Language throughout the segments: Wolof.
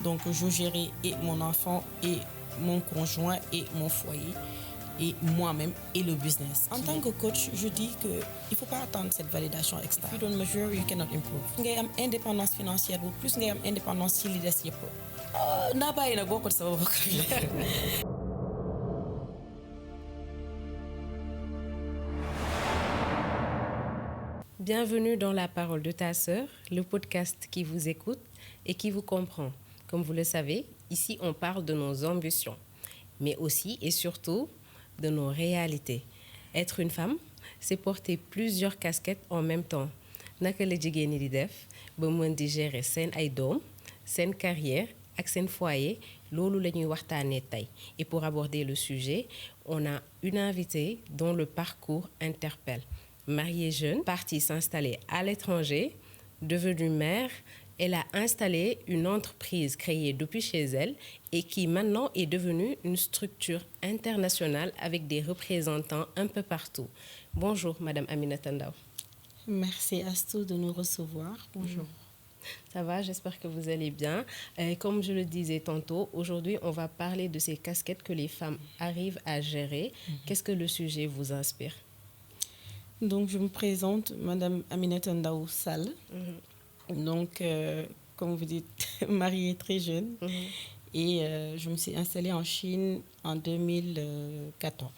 Donc, je gérais et mon enfant, et mon conjoint, et mon foyer, et moi-même, et le business. En tant que coach, je dis qu'il ne faut pas attendre cette validation externe. If you don't measure, you cannot improve. Ngay am indépendance financière, plus ngay am indépendance ci li des yëpp. Naa bàyyi nag boo ko sama bokk. Bienvenue dans La Parole de ta sœur, le podcast qui vous écoute et qui vous comprend. Comme vous le savez, ici on parle de nos ambitions, mais aussi et surtout de nos réalités. Être une femme, c'est porter plusieurs casquettes en même temps. Naka la jigéen ñi di def ba mën di gérer seen ay doom, seen carrière ak seen foyer, loolu la ñuy waxtaanee tey. Et pour aborder le sujet, on a une invitée dont le parcours interpelle. Mariée jeune, partie s'installer à l'étranger, devenue mère, elle a installé une entreprise créée depuis chez elle et qui maintenant est devenue une structure internationale avec des représentants un peu partout. Bonjour Madame Aminata Ndao. Merci Astou de nous recevoir. Bonjour. Ça va, j'espère que vous allez bien. Comme je le disais tantôt, aujourd'hui on va parler de ces casquettes que les femmes arrivent à gérer. Qu'est-ce que le sujet vous inspire? Donc, je me présente, Madame Aminata Ndao Sall. Donc, comme vous dites, mariée très jeune. Et je me suis installée en Chine en 2014.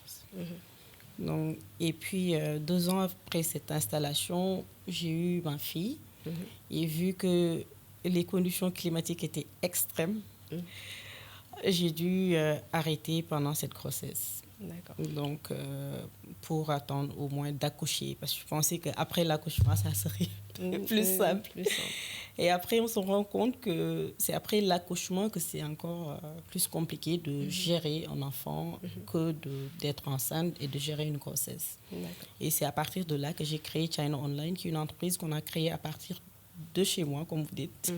Donc, et puis, 2 ans après cette installation, j'ai eu ma fille. Et vu que les conditions climatiques étaient extrêmes, j'ai dû arrêter pendant cette grossesse. D'accord. Donc, pour attendre au moins d'accoucher, parce que je pensais qu'après l'accouchement, ça serait plus simple. Et après, on se rend compte que c'est après l'accouchement que c'est encore plus compliqué de gérer un enfant que d'être enceinte et de gérer une grossesse. Et c'est à partir de là que j'ai créé China Online, qui est une entreprise qu'on a créée à partir de chez moi, comme vous dites,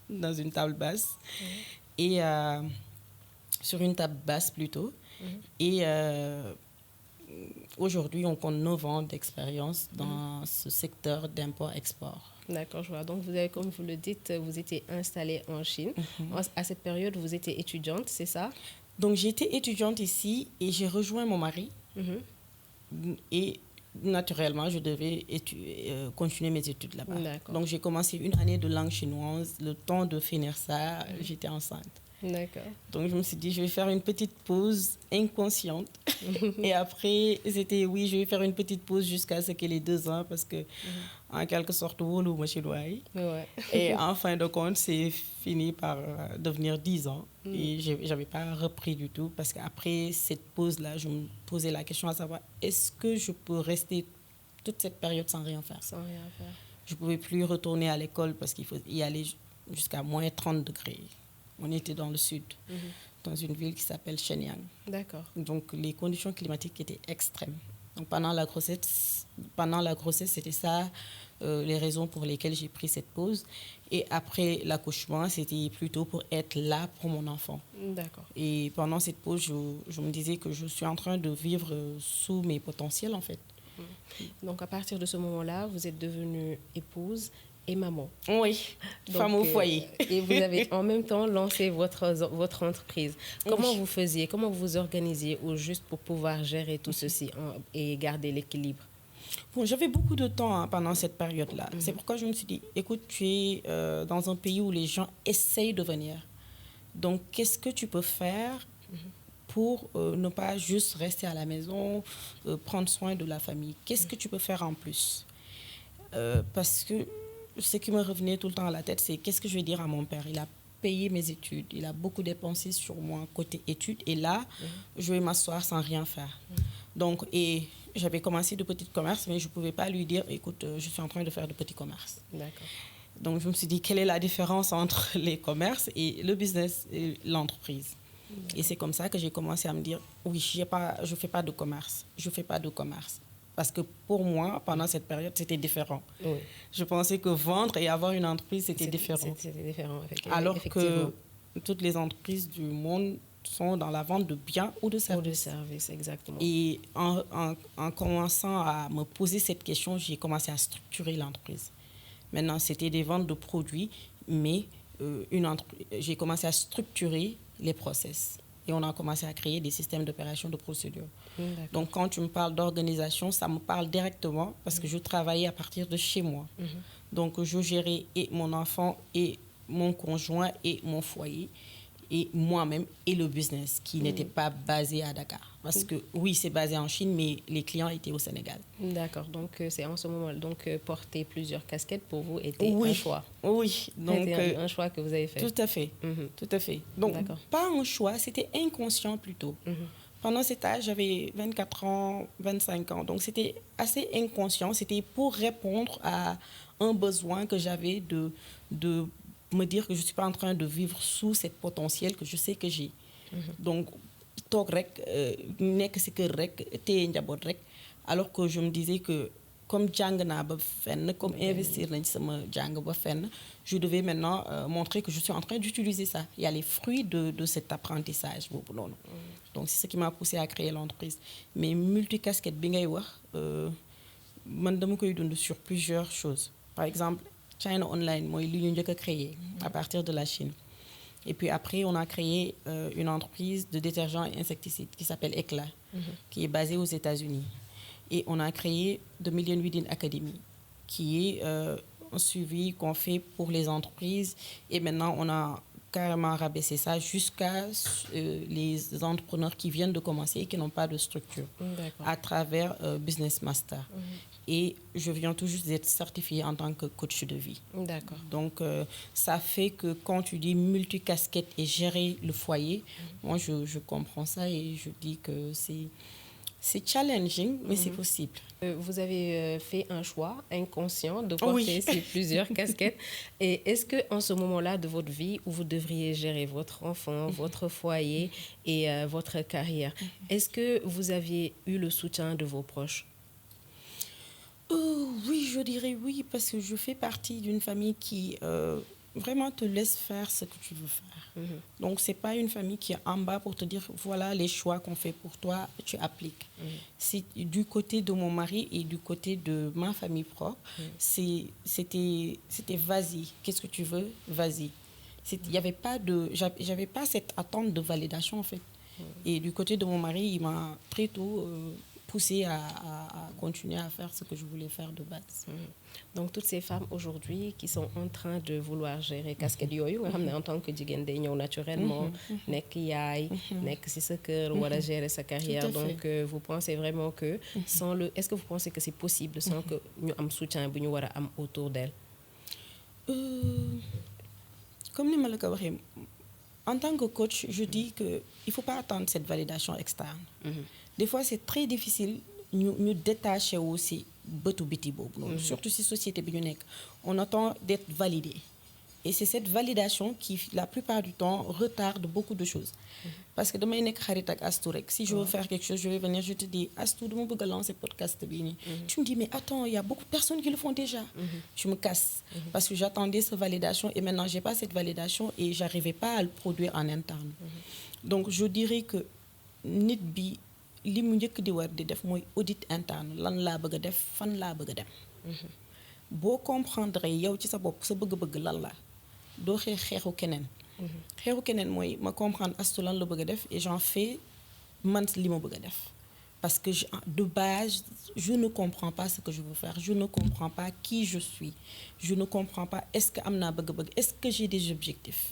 dans une table basse. Et sur une table basse plutôt. Et aujourd'hui, on compte 9 ans d'expérience dans ce secteur d'import-export. D'accord, je vois. Donc, vous avez, comme vous le dites, vous étiez installée en Chine. À cette période, vous étiez étudiante, c'est ça? Donc, j'étais étudiante ici et j'ai rejoint mon mari. Et naturellement, je devais continuer mes études là-bas. Donc, j'ai commencé une année de langue chinoise. Le temps de finir ça, j'étais enceinte. D'accord. Donc, je me suis dit, je vais faire une petite pause inconsciente. Et après, c'était, oui, je vais faire une petite pause jusqu'à ce qu'elle ait 2 ans parce que, en quelque sorte, et en fin de compte, c'est fini par devenir 10 ans. Et je n'avais pas repris du tout parce qu'après cette pause-là, je me posais la question à savoir, est-ce que je peux rester toute cette période sans rien faire? Sans rien faire. Je ne pouvais plus retourner à l'école parce qu'il faut y aller jusqu'à moins 30 degrés. On était dans le sud, dans une ville qui s'appelle Shenyang. D'accord. Donc, les conditions climatiques étaient extrêmes. Donc, pendant la grossesse, c'était ça les raisons pour lesquelles j'ai pris cette pause. Et après l'accouchement, c'était plutôt pour être là pour mon enfant. D'accord. Et pendant cette pause, je me disais que je suis en train de vivre sous mes potentiels, en fait. Donc, à partir de ce moment-là, vous êtes devenue épouse et maman. Oui, femme au foyer. Et vous avez en même temps lancé votre entreprise. Comment vous faisiez, comment vous vous organisiez au juste pour pouvoir gérer tout ceci et garder l'équilibre? Bon, j'avais beaucoup de temps pendant cette période-là. C'est pourquoi je me suis dit, écoute, tu es dans un pays où les gens essayent de venir. Donc, qu'est-ce que tu peux faire pour ne pas juste rester à la maison, prendre soin de la famille? Qu'est-ce que tu peux faire en plus? Parce que ce qui me revenait tout le temps à la tête, c'est qu'est-ce que je vais dire à mon père? Il a payé mes études, il a beaucoup dépensé sur moi côté études, et là, je vais m'asseoir sans rien faire. Donc, et j'avais commencé de petits commerces, mais je ne pouvais pas lui dire, écoute, je suis en train de faire de petits commerces. D'accord. Donc, je me suis dit, quelle est la différence entre les commerces et le business et l'entreprise? Et c'est comme ça que j'ai commencé à me dire, oui, je ne fais pas de commerce, je ne fais pas de commerce. Parce que pour moi, pendant cette période, c'était différent. Oui. Je pensais que vendre et avoir une entreprise, c'était différent. C'était différent, effectivement. Alors que toutes les entreprises du monde sont dans la vente de biens ou de services. Ou de services, exactement. Et en commençant à me poser cette question, j'ai commencé à structurer l'entreprise. Maintenant, c'était des ventes de produits, mais j'ai commencé à structurer les process. Et on a commencé à créer des systèmes d'opération, de procédures. Donc, quand tu me parles d'organisation, ça me parle directement parce que je travaillais à partir de chez moi. Donc, je gérais et mon enfant, et mon conjoint, et mon foyer, et moi-même, et le business qui n'était pas basé à Dakar. Parce que, oui, c'est basé en Chine, mais les clients étaient au Sénégal. D'accord. Donc, c'est en ce moment, donc, porter plusieurs casquettes pour vous était un choix. Oui. Donc, c'était un choix que vous avez fait. Tout à fait. Tout à fait. Donc, pas un choix, c'était inconscient plutôt. Pendant cet âge, j'avais 24 ans, 25 ans. Donc, c'était assez inconscient. C'était pour répondre à un besoin que j'avais de me dire que je ne suis pas en train de vivre sous cette potentiel que je sais que j'ai. Donc, toog rek nekk si kër rek téye njaboot rek, alors que je me disais que comme jàng naa ba fenn, comme investir nañ sama jàng ba fenn, je devais maintenant montrer que je suis en train d'utiliser ça. Il y a les fruits de cet apprentissage boobu noonu. Donc c'est ce qui m'a poussé à créer l'entreprise. Mais multicasquette bi ngay wax man dama koy dund sur plusieurs choses. Par exemple, China Online mooy li ñu njëkk a créé à partir de la Chine. Et puis après, on a créé une entreprise de détergents et insecticides qui s'appelle Eclat, qui est basée aux États-Unis. Et on a créé The Million Within Academy, qui est un suivi qu'on fait pour les entreprises. Et maintenant, on a carrément rabaissé ça jusqu'à les entrepreneurs qui viennent de commencer et qui n'ont pas de structure à travers Business Master. Et je viens tout juste d'être certifiée en tant que coach de vie. D'accord. Donc, ça fait que quand tu dis multicasquette et gérer le foyer, moi, je comprends ça et je dis que c'est challenging, mais c'est possible. Vous avez fait un choix inconscient de porter ces plusieurs casquettes. Et est-ce qu'en ce moment-là de votre vie, où vous devriez gérer votre enfant, votre foyer et votre carrière, est-ce que vous aviez eu le soutien de vos proches? Oui, je dirais oui, parce que je fais partie d'une famille qui vraiment te laisse faire ce que tu veux faire. Donc, ce n'est pas une famille qui est en bas pour te dire, voilà les choix qu'on fait pour toi, tu appliques. C'est du côté de mon mari et du côté de ma famille propre, c'était vas-y, qu'est-ce que tu veux, vas-y. Il y avait pas j'avais pas cette attente de validation en fait. Et du côté de mon mari, il m'a très tôt poussé à continuer à faire ce que je voulais faire de base. Donc toutes ces femmes aujourd'hui qui sont en train de vouloir gérer casquette yooyu nga xam ne en tant que jigéen day ñëw naturellement nekk yaay nekk ci sa kër war a gérer sa carrière. Donc vous pensez vraiment que est-ce que vous pensez que c'est possible sans que ñu am soutien bu ñu war a am autour d'elle? Comme ni ma la ko waxee, en tant que coach, je dis qu'il ne faut pas attendre cette validation externe. Des fois, c'est très difficile de détacher aussi bëtu biti boobu. Surtout si société bi ñu nekk, on attend d'être validé. Et c'est cette validation qui, la plupart du temps, retarde beaucoup de choses. Parce que damay nekk xarit ak Astou rek, si je veux faire quelque chose, je vais venir, je te dis, Astou, dama bëgg a lancer podcast bi nii. Tu me dis, mais attends, il y a beaucoup de personnes qui le font déjà. Je me casse. Parce que j'attendais cette validation et maintenant, je n'ai pas cette validation et je n'arrivais pas à le produire en interne. Donc, je dirais que nit bi li mu njëkk di war di def mooy audit interne, lan laa bëgg a def, fan laa bëgg a dem. Boo comprendre yow ci sa bopp sa bëgg-bëgg lan la, doo xeexu keneen. Xeexu keneen mooy ma comprendre Astou lan la bëgg a def et j'en fais man li ma bëgg a def. Parce que de base, je ne comprends pas ce que je veux faire. Je ne comprends pas qui je suis. Je ne comprends pas est-ce que am naa bëgg-bëgg, est-ce que j'ai des objectifs.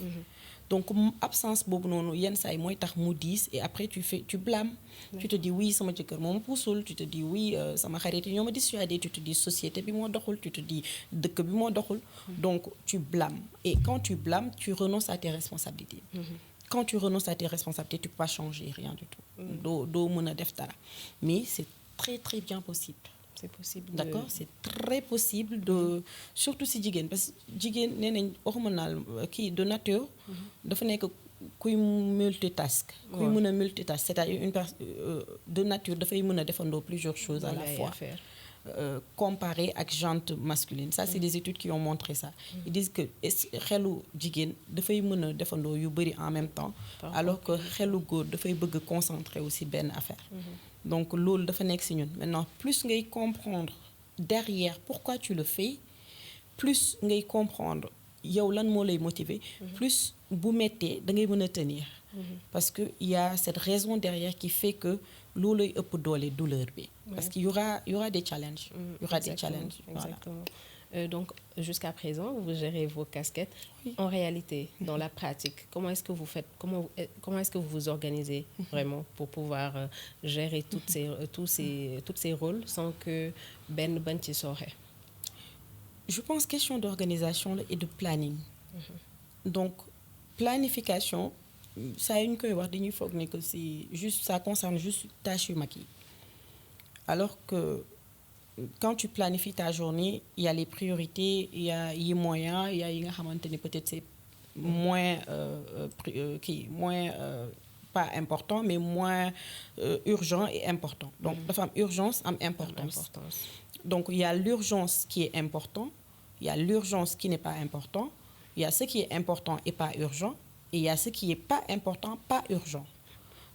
Donc, absence boobu noonu yenn saa yi mooy tax mu diis et après tu blâmes. Tu te dis oui sama jëkkër moo ma puusul, tu te dis oui sama xarit yi ñoo ma dissuadé, tu te dis société bi moo doxul, tu te dis dëkk bi moo doxul. Donc tu blâmes et quand tu blâmes, tu renonces à tes responsabilités. Quand tu renonces à tes responsabilités, tu ne peux pas changer rien du tout. Doo mën a def dara. Mais c'est très très bien possible. C'est possible. D'accord, c'est très possible de surtout si jigéen parce que jigéen nee nañ hormonal kii de nature dafa nekk kuy multitask. Kuy mën a multitask, c'est-à-dire une personne de nature dafay mën a defandoo plusieurs choses à la fois. Comparé ak jante masculine. Ça, c'est des études qui ont montré ça. Ils disent que xelu jigéen dafay mën a defandoo yu bëri en même temps, alors que xelu góor dafay bëgg concentrer aussi benn affaire. Donc loolu dafa nekk ci ñun. Maintenant, plus ngay comprendre derrière pourquoi tu le fais, plus ngay comprendre yow lan moo lay motiver plus bu mettee da ngay mën a tenir parce que il y a cette raison derrière qui fait que loolay ëpp doole douleur bi parce qu'il y aura des challenges il y aura des challenges exactement. Donc jusqu'à présent vous gérez vos casquettes. En réalité dans la pratique comment est-ce que vous faites, comment est-ce que vous vous organisez vraiment pour pouvoir gérer tous ces rôles sans que benn bañ ci sooxe? Je pense question d'organisation et de planning. Donc planification saa yu ñu koy wax dañuy foog ne que c'est juste ça concerne juste tâches yu mag yi alors que quand tu planifies ta journée il y a les priorités il y a yi moyens il y a yi nga xamante ne peut-être c'est moins pas important mais moins urgent et important donc dafa am urgence am importance. Donc il y a l'urgence qui est important, il y a l'urgence qui n'est pas important, il y a ce qui est important et pas urgent, et il y a ce qui est pas important, pas urgent.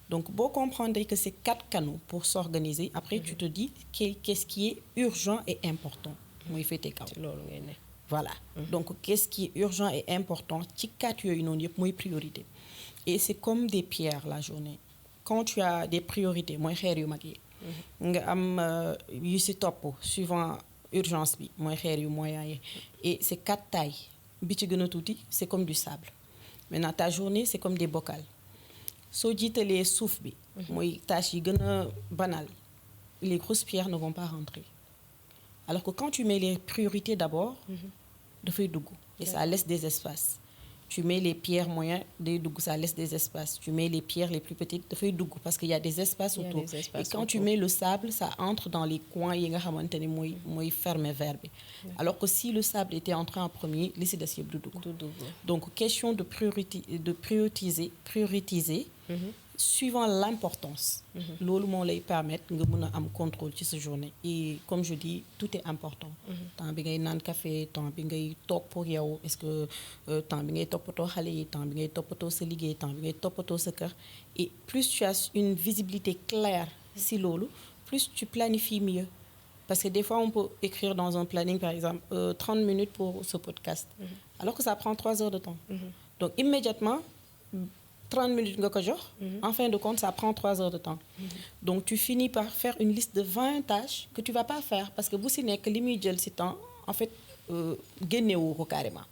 Donc boo comprendre que c'est 4 canaux pour s'organiser, après tu te dis qu'est-ce qui est urgent et important. Mooy féete kaw. Voilà. Donc qu'est-ce qui est urgent et important ci 4 yooyu noonu yëpp mooy priorité. Et c'est comme des pierres la journée. Quand tu as des priorités mooy xeer yu mag yi. nga am yu ci topp suivant urgence bi mooy xeer yu moyen yi et c'est 4 tailles bi ci gën a tuuti c'est comme du sable maintenant ta journée c'est comme des bocals soo jiitalee suuf bi mooy tâches yi gën a banal les grosses pierres ne vont pas rentrer alors que quand tu mets les priorités d'abord dafay dugg et ça laisse des espaces. Tu mets les pierres moyennes, ça laisse des espaces. Tu mets les pierres les plus petites, parce qu'il y a des espaces autour. Et quand tu mets le sable, ça entre dans les coins et il ferme verbe. Alors que si le sable était entré en premier, laissez des donc question de prioriser suivant l'importance. Loolu moo lay permettre nga mën a am contrôle ci sa journée. Et comme je dis, tout est important. Temps bi ngay naan café, temps bi ngay toog pour yow, est-ce que temps bi ngay toppatoo xale yi, temps bi ngay toppatoo sa liggéey, temps bi ngay toppatoo sa kër. Et plus tu as une visibilité claire si loolu, plus tu planifies mieux. Parce que des fois, on peut écrire dans un planning, par exemple, 30 minutes pour ce podcast, alors que ça prend 3 heures de temps. Donc immédiatement, 30 minutes nga ko jox. En fin de compte, ça prend 3 heures de temps. Donc tu finis par faire une liste de 20 tâches que tu vas pas faire parce que bu si nekk li muy jël si temps en fait génnewoo ko carrément.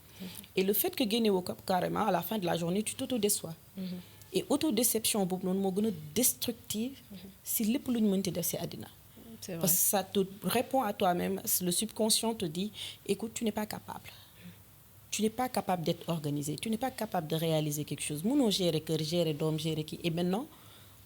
Et le fait que génnewoo ko carrément à la fin de la journée tu t'auto-déçois. Et autodéception boobu noonu moo gën a destructive si lépp lu ñu mënti def si àddina. C'est vrai. Parce que ça te répond à toi-même, le subconscient te dit écoute, tu n'es pas capable. Tu n'es pas capable d'être organisé, tu n'es pas capable de réaliser quelque chose. Mënoo gérer kër, gérer doom, gérer kii. Et maintenant,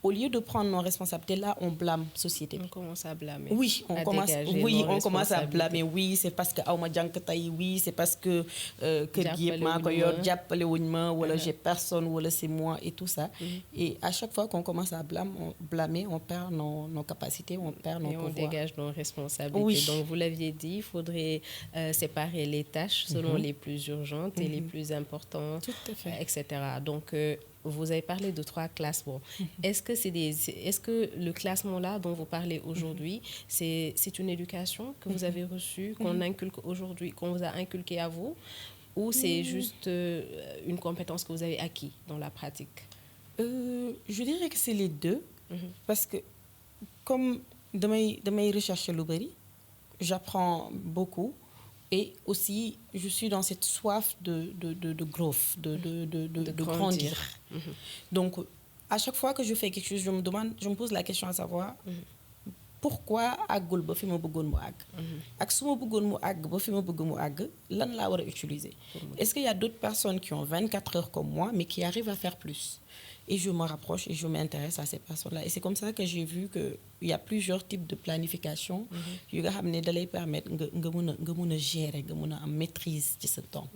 au lieu de prendre nos responsabilités, là, on blâme société. On commence à blâmer. Oui, on commence à blâmer. Oui, c'est parce que awma jànk tey, oui, c'est parce que kër gi yëpp maa ko yor, jàppale wuñ ma, wala j'ai personne, wala c'est moi et tout ça. Et à chaque fois qu'on commence à blâmer, on perd nos capacités, on perd nos pouvoirs. Et on dégage nos responsabilités. Oui. Donc vous l'aviez dit, il faudrait séparer les tâches selon les plus urgentes et les plus importantes, tout à fait. Etc. Donc vous avez parlé de 3 classements. Est-ce que le classement-là dont vous parlez aujourd'hui, c'est une éducation que vous avez reçue, qu'on inculque aujourd'hui, qu'on vous a inculqué à vous, ou c'est juste une compétence que vous avez acquis dans la pratique? Je dirais que c'est les deux, parce que comme damay rechercher lu bari, j'apprends beaucoup. Et aussi, je suis dans cette soif de growth, de grandir. Donc, à chaque fois que je fais quelque chose, je me pose la question à savoir pourquoi àggul ba fi ma bëggoon mu àgg. Ak su ma bëggoon mu àgg ba fi ma bëgg mu àgg, lan laa war a utiliser. Est-ce qu'il y a d'autres personnes qui ont 24 heures comme moi, mais qui arrivent à faire plus? Et je me rapproche et je m'intéresse à ces personnes-là. Et c'est comme ça que j'ai vu qu'il y a plusieurs types de planification yu nga xam ne da lay permettre nga mën a gérer, nga mën a am maîtrise ci sa temps.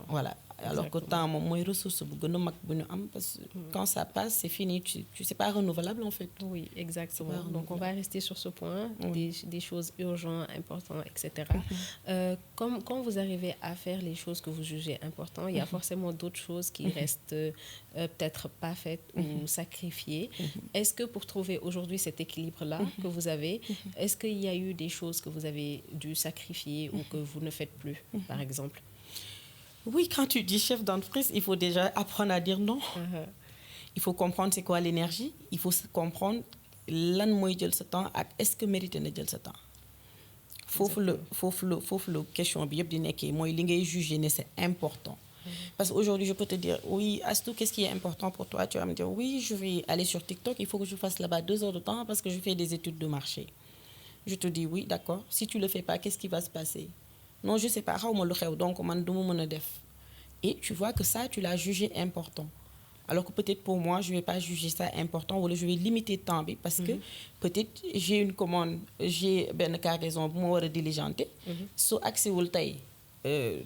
Voilà. Alors que temps moom mooy ressource bu gën a mag bu ñu am parce que quand ça passe, c'est fini. Tu c'est pas renouvelable en fait. Oui, exactement. Donc on va rester sur ce point, des choses urgentes, importantes, etc. Quand vous arrivez à faire les choses que vous jugez importantes, il y a forcément d'autres choses qui restent peut-être pas faites ou sacrifiées. Est-ce que pour trouver aujourd'hui cet équilibre-là que vous avez, est-ce qu'il y a eu des choses que vous avez dû sacrifier ou que vous ne faites plus, par exemple? Oui, quand tu dis chef d'entreprise, il faut déjà apprendre à dire non. Il faut comprendre c'est quoi l'énergie. Il faut comprendre lan mooy jël sa temps ak est-ce que mérité na jël sa temps. foofu la question bi yëpp di nekkee mooy li ngay juger ne c'est important. Parce qu'aujourd'hui, je peux te dire, oui, Astou, qu'est-ce qui est important pour toi? Tu vas me dire, oui, je vais aller sur TikTok, il faut que je fasse là-bas 2 heures de temps parce que je fais des études de marché. Je te dis, oui, d'accord. Si tu ne le fais pas, qu'est-ce qui va se passer? Non, je ne sais pas, donc et tu vois que ça, tu l'as jugé important. Alors que peut-être pour moi, je ne vais pas juger ça important ou je vais limiter le temps parce que peut-être j'ai une commande, j'ai une cargaison pour moi diligenter. So accès au taille.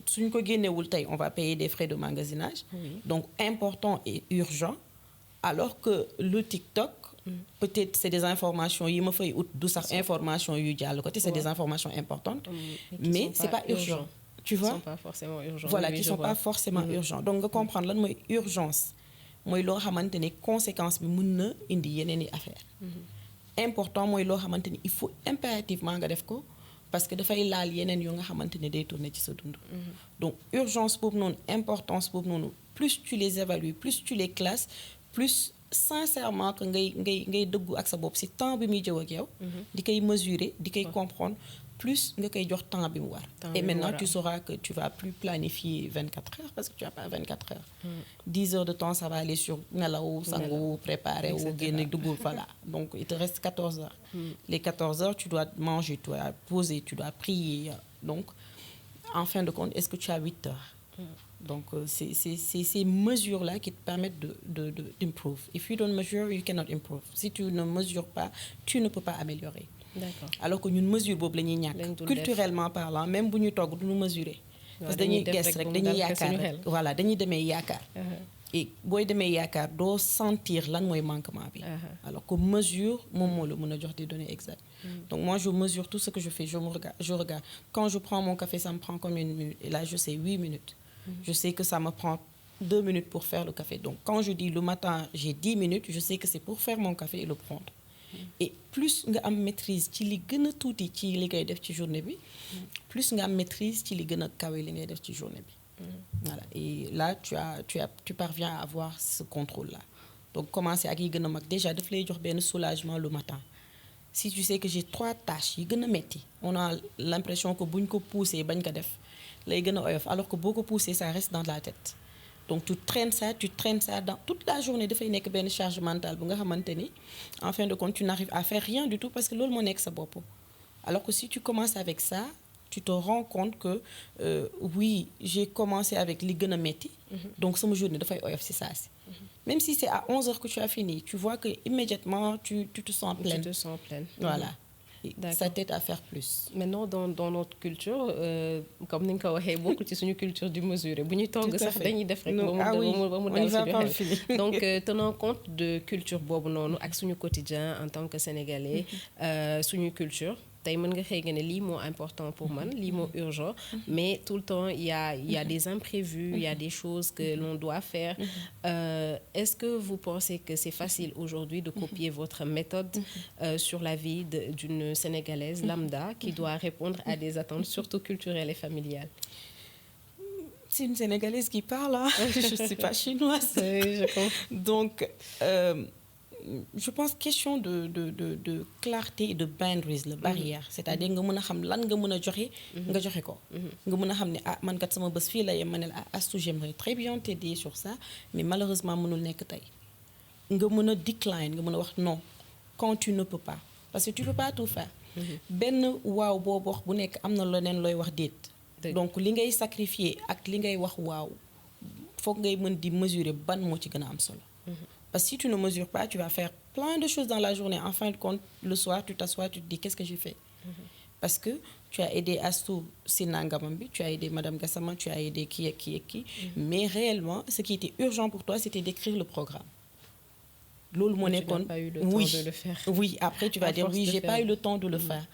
Suñ ko génnewul tey on va payer des frais de magasinage. Donc important et urgent. Alors que le TikTok, peut-être c'est des informations yi ma fay ut du sax information yu jàll côté c'est des informations importantes. Mais c'est pas urgent. Tu vois? Qui sont pas forcément urgents. Voilà, qui sont pas forcément urgents. Donc nga comprendre lan mooy urgence. Mooy loo xamante ne conséquence bi mën na indi yeneen i affaire. Important mooy loo xamante ni il faut impérativement nga def ko. Parce que dafay laal yeneen yoo nga xamante ne day tourner ci sa dund. Donc urgence boobu noonu importance boobu noonu plus tu les évalues plus tu les classes plus sincèrement que ngay dëggu ak sa bopp si temps bi muy jëw ak yow. di koy mesurer di koy comprendre plus nga koy jox temps bi mu war. Et maintenant tu sauras que tu vas plus planifier 24 heures parce que tu n'as pas 24 heures. 10 heures de temps ça va aller sur nelaw sangu préparer ou génne dugg voilà. Donc il te reste 14 heures. Les 14 heures tu dois manger, tu dois poser, tu dois prier. Donc en fin de compte est-ce que tu as 8 heures? Donc c'est ces mesures-là qui te permettent d'improve. If you don't measure, you cannot improve. Si tu ne mesures pas, tu ne peux pas améliorer. D'accord. Alors que ñun mesure boobu la ñuy ñàkk culturellement parlant même bu ñu togg du ñu mesurer. Parce que dañuy gës rek dañuy yaakaar rek voilà dañuy demee yaakaar. Et booy demee yaakaar doo sentir lan mooy manquement bi. Alors que mesure moom moo la mën a jox des données exactes. Donc moi je mesure tout ce que je fais, je regarde. Quand je prends mon café ça me prend combien de minutes? Et là je sais 8 minutes. Je sais que ça me prend 2 minutes pour faire le café. Donc quand je dis le matin j'ai 10 minutes, je sais que c'est pour faire mon café et le prendre. Et plus nga am maîtrise ci li gën a tuuti ci li ngay def ci journée bi plus nga am maîtrise ci li gën a kawe li ngay def ci journée bi. Voilà. Et là tu parviens à avoir ce contrôle là. Donc commencer ak yi gën a mag déjà daf lay jox benn soulagement le matin. Si tu sais que j'ai 3 tâches yi gën a metti on a l'impression que buñ ko pousser bañ ko def lay gën a oyof alors que boo ko pousser ça reste dans la tête. Donc tu traînes ça dans toute la journée dafay nekk benn charge mentale bu nga xamante ni en fin de compte tu n'arrives à faire rien du tout parce que loolu moo nekk sa bopp. Alors que si tu commences avec ça tu te rends compte que oui j'ai commencé avec li gën a metti donc sama journée dafay oyof si saa si. Même si c'est à 11 heures que tu as fini tu vois que immédiatement tu te sens pleine. Tu te sens pleine. Voilà. Ça t'aide à faire plus. Maintenant dans notre culture comme ni nga ko waxee bokkul ci suñu culture du mesurer bu ñuy togg sax dañuy def rek ba mu dal suñu xel. Donc tenant compte de culture boobu noonu ak suñu quotidien en tant que sénégalais suñu culture tey mën nga xëy nga ne lii moo important pour man lii moo urgent mais tout le temps il y a des imprévus il y a des choses que l'on doit faire. Est-ce que vous pensez que c'est facile aujourd'hui de copier votre méthode sur la vie d'une Sénégalaise lambda qui doit répondre à des attentes surtout culturelles et familiales? C'est une Sénégalaise qui parle, hein? Je ne suis pas chinoise. Oui, je comprends. Donc je pense question de clarté et de boundaries la barrière c'est-à-dire nga mën a xam lan nga mën a joxe nga joxe ko nga mën a xam ne man kat sama bés fii la yem ma ne la Astou j'aimerais très bien t'aider sur ça mais malheureusement mënul nekk tey nga mën a decline nga mën a wax non quand tu ne peux pas parce que tu peux pas tout faire benn waaw boobu wax bu nekk am na leneen looy wax déet donc li ngay sacrifier ak li ngay wax waaw foog ngay mën di mesurer ban moo ci gën a am solo. Parce que si tu ne mesures pas, tu vas faire plein de choses dans la journée. En fin de compte, le soir, tu t'assois, tu te dis, qu'est-ce que j'ai fait? Parce que tu as aidé Astou Sinangamambi, tu as aidé Madame Gassama, tu as aidé qui. Mais réellement, ce qui était urgent pour toi, c'était d'écrire le programme. Tu n'as pas eu le temps de le faire. Oui, après tu vas dire, oui, j'ai pas eu le temps de le faire.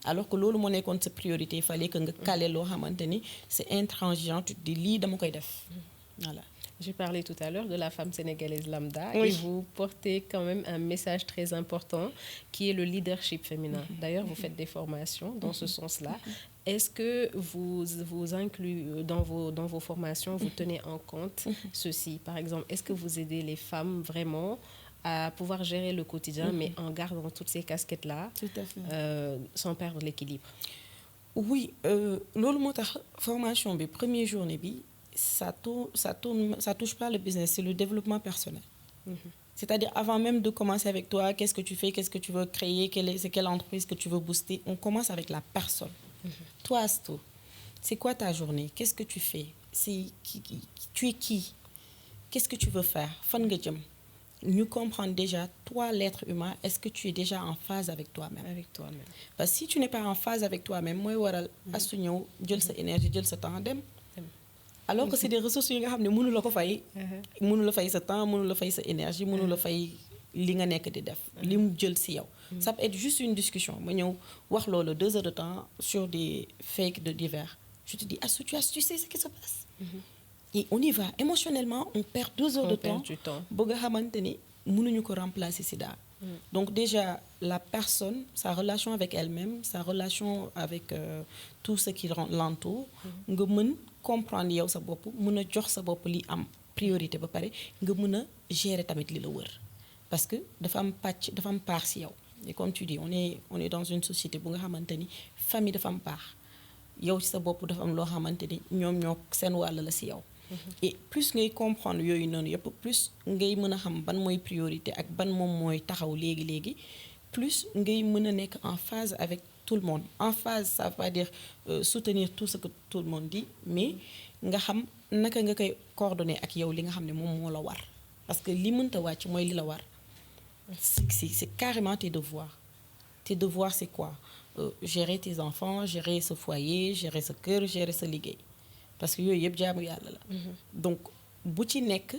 Alors que loolu moo nekkoon sa priorité, il fallait que nga calé loo xamante ni c'est intransigeant, tu te dis lii dama koy def. Voilà. J'ai parlé tout à l'heure de la femme sénégalaise lambda Oui. et vous portez quand même un message très important qui est le leadership féminin. D'ailleurs, vous faites des formations dans ce sens-là. Est-ce que vous incluez dans vos formations, vous tenez en compte ceci? Par exemple, est-ce que vous aidez les femmes vraiment à pouvoir gérer le quotidien, mais en gardant toutes ces casquettes-là, Tout à fait. sans perdre l'équilibre? Oui, loolu moo tax formation bi première journée bi ça touche pas le business, c'est le développement personnel. C'est-à-dire avant même de commencer avec toi, qu'est-ce que tu fais, qu'est-ce que tu veux créer, c'est quelle entreprise que tu veux booster, on commence avec la personne. Toi, Astou, c'est quoi ta journée? Qu'est-ce que tu fais? Tu es qui? Qu'est-ce que tu veux faire? Fan nga jëm. Nous comprendre déjà, toi, l'être humain, est-ce que tu es déjà en phase avec toi-même? Avec toi-même. Parce que si tu n'es pas en phase avec toi-même, moi, waral Astou ñëw jël sa énergie, jël sa temps dem. Alors que c'est des ressources yi nga xam ne mënu la ko fay. Mënu la fay sa temps, mënu la fay sa énergie, mënu la fay li nga nekk di def. Li mu jël si yow. Ça peut être juste une discussion. Ma ñëw wax loolu 2 heures de temps sur des faits de divers. Je te dis, Astou, tu sais ce qui se passe. Et on y va. Émotionnellement, on perd 2 heures de temps. Bëgg a xamante ni mënuñu ko remplacer si daal. Donc déjà, la personne, sa relation avec elle-même, sa relation avec tout ce qui l'entoure, nga mën comprendre yow sa bopp, mën a jox sa bopp li am priorité ba pare, nga mën a gérer tamit li la wër. Parce que dafa am pàcc, dafa am part si yow. Et comme tu dis, on est dans une société bu nga xamante ni famille dafa am part. Yow ci sa bopp dafa am loo xamante ni ñoom ñoo seen wàll la si yow. Et plus ngay comprendre yooyu noonu yëpp plus ngay mën a xam ban mooy priorité ak ban moom mooy taxaw léegi plus ngay mën a nekk en phase avec tout le monde. En phase, ça veut pas dire soutenir tout ce que tout le monde dit, mais nga xam naka nga koy coordonner ak yow li nga xam ne moom moo la war. Parce que li mënta wàcc mooy li la war. C'est carrément tes devoirs. Tes devoirs, c'est quoi? Gérer tes enfants, gérer ce foyer, gérer ce cœur, gérer ce liggéey. Parce que yooyu yëpp jaamu yàlla la. Donc bu ci nekk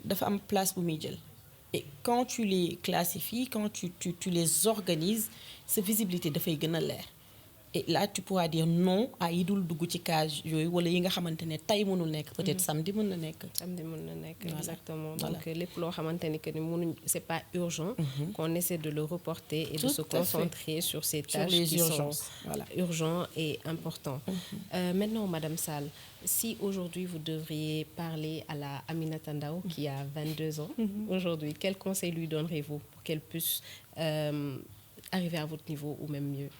dafa am place bu muy jël. Et quand tu les classifies, quand tu les organises, sa visibilité dafay gën a leer. Et là tu pourras dire non à yi dul dugg ci case yooyu wala yi nga xamante ne tey mënul nekk peut-être samedi mën na nekk. Samedi mën na nekk, exactement. Donc lépp loo xamante ni que ni mënuñ, c'est pas urgent, qu'on essaie de le reporter et de se concentrer sur ces tâches qui sont urgentes et importantes. Maintenant, Madame Sall, si aujourd'hui vous devriez parler à la Aminata Ndao qui a 22 ans aujourd'hui, quel conseil lui donnerez-vous pour qu'elle puisse arriver à votre niveau ou même mieux?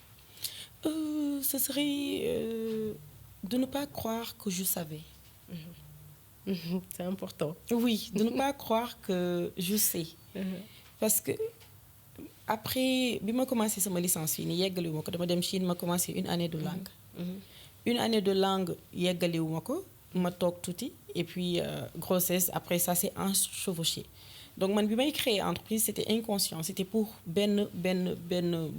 Ce serait de ne pas croire que je savais. C'est important. Oui, de ne pas croire que je sais. Parce que après, bi ma commencé sama licence fii nii yeggaliwu ma ko dama dem Chine ma commencé une année de langue. Une année de langue yeggaliwu ma ko ma toog tuuti et puis grossesse après ça c'est enchevauché. Donc man bi may créer entreprise c'était inconscient, c'était pour benn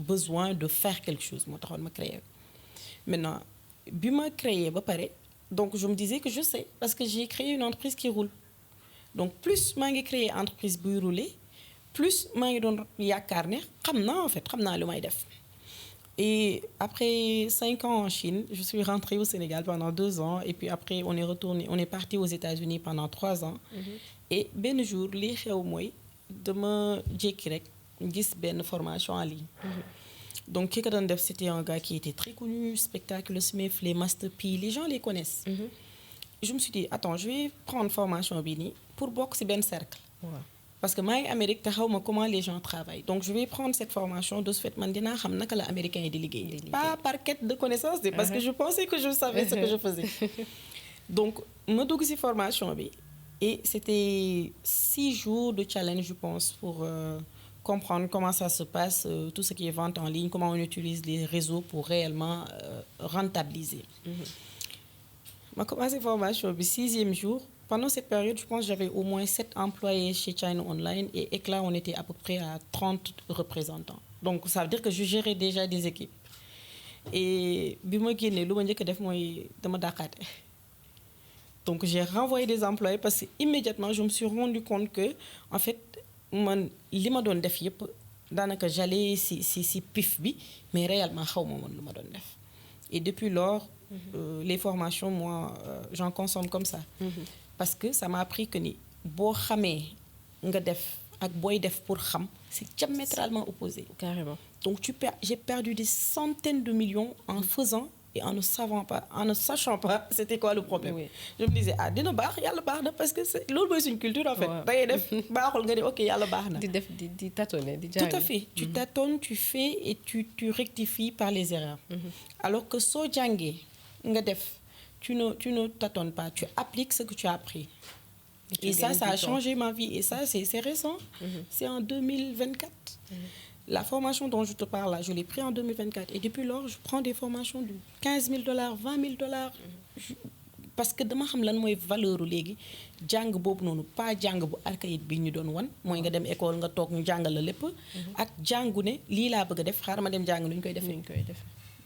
besoin de faire quelque chose moo taxoon ma créer. Maintenant bi ma créer ba pare donc je me disais que je sais parce que j'ai créé une entreprise qui roule. Donc plus maa ngi créer entreprise buy rouler plus maa ngi doon yaakaar ne xam naa en fait xam naa lu may def. Et après 5 ans en Chine, je suis rentrée au Sénégal pendant 2 ans et puis après on est parti aux États-Unis pendant 3 ans. Et benn jour li xew mooy dama jékki rek gis benn formation en ligne. Donc ki ko doon def c'était un gars qui était très connu, Spectacle Smith, les Master P, les gens les connaissent. Je me suis dit attends, je vais prendre formation bi nii pour bokk ci benn cercle. Parce que maa ngi Amérique te xaw ma comment les gens travaillent. Donc je vais prendre cette formation de ce fait man dinaa xam naka la américain yi di liggéey. Pas par quête de connaissance, c'est parce que je pensais que je savais ce que je faisais. Donc ma dugg ci formation bi et c'était 6 jours de challenge je pense pour comprendre comment ça se passe, tout ce qui est vente en ligne, comment on utilise les réseaux pour réellement rentabiliser. Ma commencé formation bi 6e jour. Pendant cette période, je pense que j'avais au moins 7 employés chez China Online et là, on était à peu près à 30 représentants. Donc, ça veut dire que je gérais déjà des équipes. Et bi ma génnee lu ma njëkk a def mooy dama dàqaate. Donc, j'ai renvoyé des employés parce que immédiatement, je me suis rendu compte que, en fait, man li ma doon def yëpp daanaka j'allais si pif bi mais réellement xaw ma woon lu ma doon def. Et depuis lors, les formations, moi, j'en consomme comme ça. parce que ça m'a appris que ni boo xamee nga def ak booy def pour xam c'est diamétralement opposé. Carrément. Donc j'ai perdu des centaines de millions en faisant et en ne sachant pas c'était quoi le problème. Oui. Je me disais dina baax yàlla baax na parce que c'est loolu mooy suñu culture en fait. da ngay def baaxul nga ne ok yàlla baax na. di tâtonner di jàng. Tout à fait. Tu tâtonnes, tu fais et tu rectifies par les erreurs. Alors que soo jàngee nga def tu ne tâtonnes pas, tu appliques ce que tu as appris. Et ça a changé ma vie. Et ça, c'est récent. C'est en 2024. La formation dont je te parle là, je l'ai pris en 2024. Et depuis lors, je prends des formations de $15 000, $20 000. Parce que dama xam lan mooy valeur léegi jàng boobu noonu pas jàng bu archaïque bi ñu doon wan mooy nga dem école nga toog ñu jàngal la lépp. ak jàngu ne lii laa bëgg a def xaaral ma dem jàng nu ñu koy defee.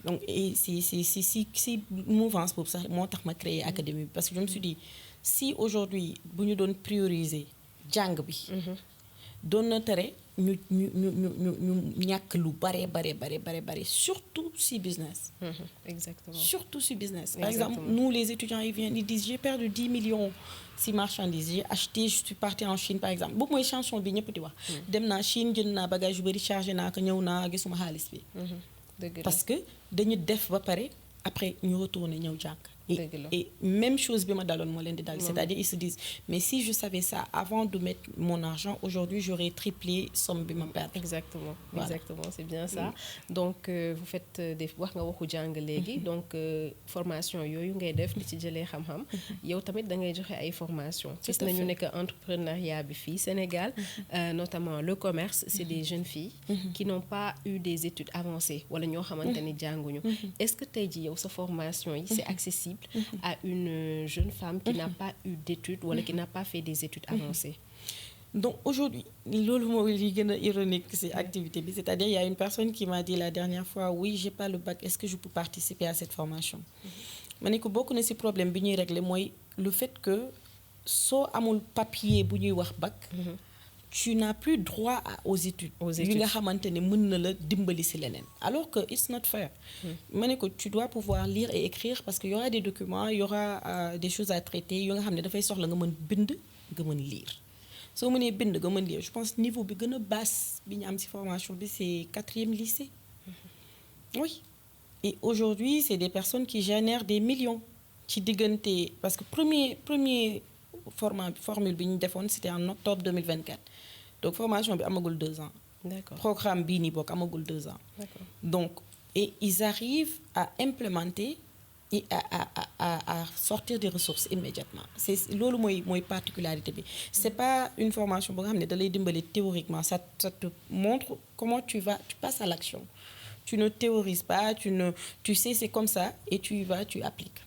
Donc et si mouvance boobu sax moo tax ma créer académie bi parce que je me suis dit si aujourd'hui bu ñu doon prioriser jàng bi. doon na tere ñu ñàkk lu bare surtout si business. Exactement. Surtout si business. Exactement. Par exemple, nous les étudiants ils viennent ils disent j'ai perdu 10 millions si marchandises j'ai acheté je suis partie en Chine par exemple boobu mooy chanson bi ñëpp di wax. dem naa Chine jënd naa bagage yu bari chargé naa ko ñëw naa gisuma xaalis bi. Parce que dañu def ba pare après ñu retourner ñëw jàng. Et même chose bi ma daloon moo leen di dal. C'est-à-dire ils se disent mais si je savais ça avant de mettre mon argent aujourd'hui j'aurais triplé somme bi ma perdre. Exactement. Voilà. Exactement, c'est bien ça. Donc vous faites des wax nga waxu jàng léegi donc formation yooyu ngay def di ci jëlee xam-xam. yow tamit da ngay joxe ay formation. gis nañu ne que entrepreneuriat bi fii Sénégal notamment le commerce c'est des jeunes filles qui n'ont pas eu des études avancées wala ñoo xamante ni jànguñu. Est-ce que tey ji yow sa formation yi c'est accessible à une jeune femme qui n'a pas eu d'études ou qui n'a pas fait des études avancées? Donc aujourd'hui, loolu mooy li gën a ironique ci activité bi, c'est-à-dire il y a une personne qui m'a dit la dernière fois oui j'ai pas le bac, est-ce que je peux participer à cette formation? Ma ne ko bokk na ci problème bi ñuy régler mooy le fait que soo amul papier bu ñuy wax bac. Tu n'as plus droit aux études. Yi nga xamante ne mën na la dimbali ci leneen. Alors que it's not fair. Ma ne ko tu dois pouvoir lire et écrire parce que y aura des documents, y aura des choses à traiter yoo nga xam ne dafay soxla nga mën bind nga mën lire. Soo mënee bind nga mën lire je pense niveau bi gën a basse bi ñu am ci formation bi c'est 4e lycée. Oui. Et aujourd'hui c'est des personnes qui génèrent des millions ci diggante parce que premier formule bi ñu defoon c'était en octobre 2024. Donc formation bi amagul 2 ans. D'accord. Programme bii nii bokk amagul 2 ans. D'accord. Donc et ils arrivent à implémenter et à sortir des ressources immédiatement. C'est loolu mooy particularité bi. C'est pas une formation boo nga xam ne da lay dimbali théoriquement ça te montre comment tu passes à l'action. Tu ne théorises pas, tu sais c'est comme ça et tu y vas, tu appliques.